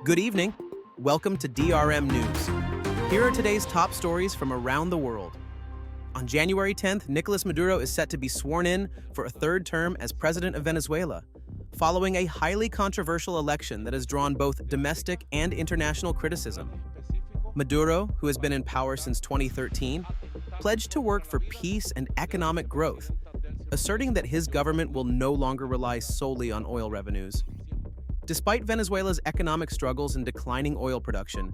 Good evening. Welcome to DRM News. Here are today's top stories from around the world. On January 10th, Nicolás Maduro is set to be sworn in for a third term as president of Venezuela, following a highly controversial election that has drawn both domestic and international criticism. Maduro, who has been in power since 2013, pledged to work for peace and economic growth, asserting that his government will no longer rely solely on oil revenues. Despite Venezuela's economic struggles and declining oil production,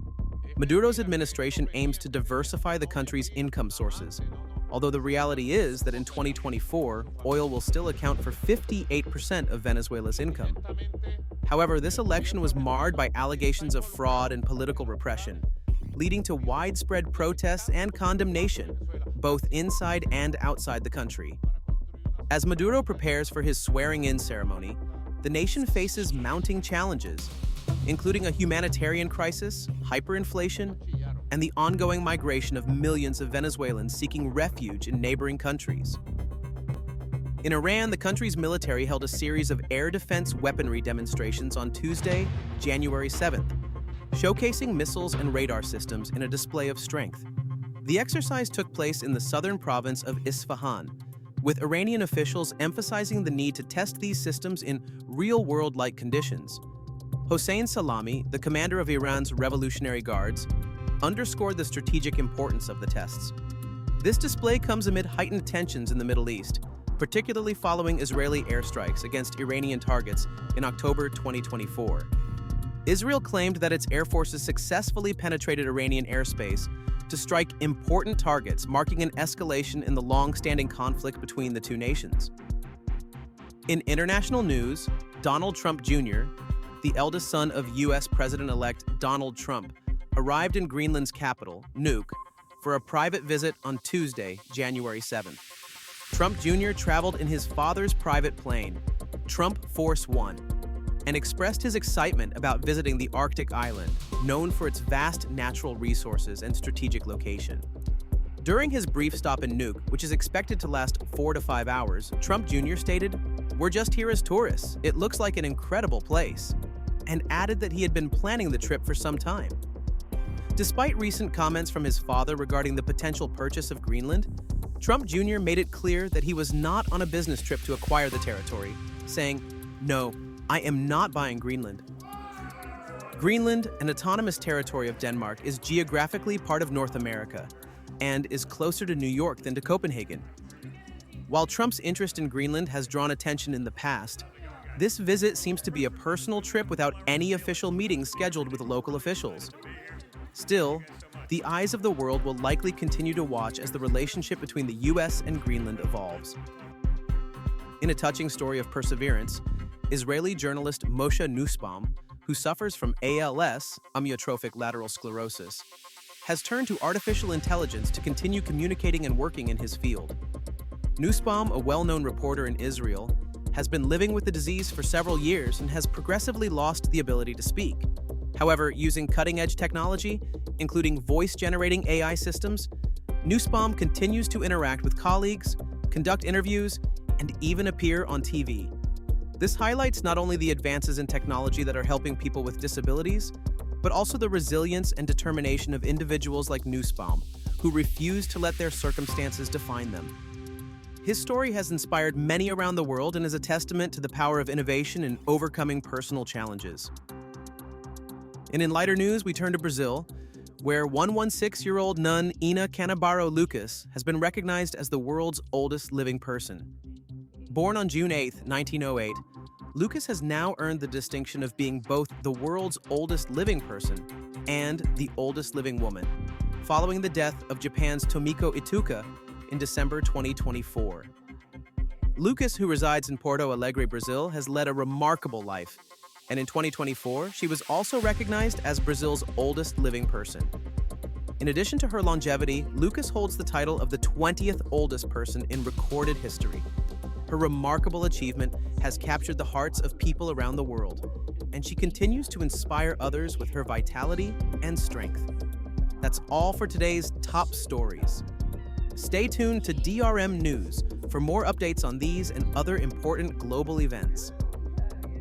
Maduro's administration aims to diversify the country's income sources, although the reality is that in 2024, oil will still account for 58% of Venezuela's income. However, this election was marred by allegations of fraud and political repression, leading to widespread protests and condemnation, both inside and outside the country. As Maduro prepares for his swearing-in ceremony, the nation faces mounting challenges, including a humanitarian crisis, hyperinflation, and the ongoing migration of millions of Venezuelans seeking refuge in neighboring countries. In Iran, the country's military held a series of air defense weaponry demonstrations on Tuesday, January 7th, showcasing missiles and radar systems in a display of strength. The exercise took place in the southern province of Isfahan, with Iranian officials emphasizing the need to test these systems in real-world-like conditions. Hossein Salami, the commander of Iran's Revolutionary Guards, underscored the strategic importance of the tests. This display comes amid heightened tensions in the Middle East, particularly following Israeli airstrikes against Iranian targets in October 2024. Israel claimed that its air forces successfully penetrated Iranian airspace to strike important targets, marking an escalation in the long-standing conflict between the two nations. In international news, Donald Trump Jr., the eldest son of U.S. President-elect Donald Trump, arrived in Greenland's capital, Nuuk, for a private visit on Tuesday, January 7th. Trump Jr. traveled in his father's private plane, Trump Force One, and expressed his excitement about visiting the Arctic island, known for its vast natural resources and strategic location. During his brief stop in Nuuk, which is expected to last 4 to 5 hours, Trump Jr. stated, "We're just here as tourists. It looks like an incredible place," and added that he had been planning the trip for some time. Despite recent comments from his father regarding the potential purchase of Greenland, Trump Jr. made it clear that he was not on a business trip to acquire the territory, saying, "No, I am not buying Greenland." Greenland, an autonomous territory of Denmark, is geographically part of North America and is closer to New York than to Copenhagen. While Trump's interest in Greenland has drawn attention in the past, this visit seems to be a personal trip without any official meetings scheduled with local officials. Still, the eyes of the world will likely continue to watch as the relationship between the U.S. and Greenland evolves. In a touching story of perseverance, Israeli journalist Moshe Nussbaum, who suffers from ALS, amyotrophic lateral sclerosis, has turned to artificial intelligence to continue communicating and working in his field. Nussbaum, a well-known reporter in Israel, has been living with the disease for several years and has progressively lost the ability to speak. However, using cutting-edge technology, including voice-generating AI systems, Nussbaum continues to interact with colleagues, conduct interviews, and even appear on TV. This highlights not only the advances in technology that are helping people with disabilities, but also the resilience and determination of individuals like Nussbaum, who refuse to let their circumstances define them. His story has inspired many around the world and is a testament to the power of innovation in overcoming personal challenges. And in lighter news, we turn to Brazil, where 116-year-old nun Inah Canabarro Lucas has been recognized as the world's oldest living person. Born on June 8, 1908, Lucas has now earned the distinction of being both the world's oldest living person and the oldest living woman, following the death of Japan's Tomiko Ituka in December 2024. Lucas, who resides in Porto Alegre, Brazil, has led a remarkable life, and in 2024, she was also recognized as Brazil's oldest living person. In addition to her longevity, Lucas holds the title of the 20th oldest person in recorded history. Her remarkable achievement has captured the hearts of people around the world, and she continues to inspire others with her vitality and strength. That's all for today's top stories. Stay tuned to DRM News for more updates on these and other important global events.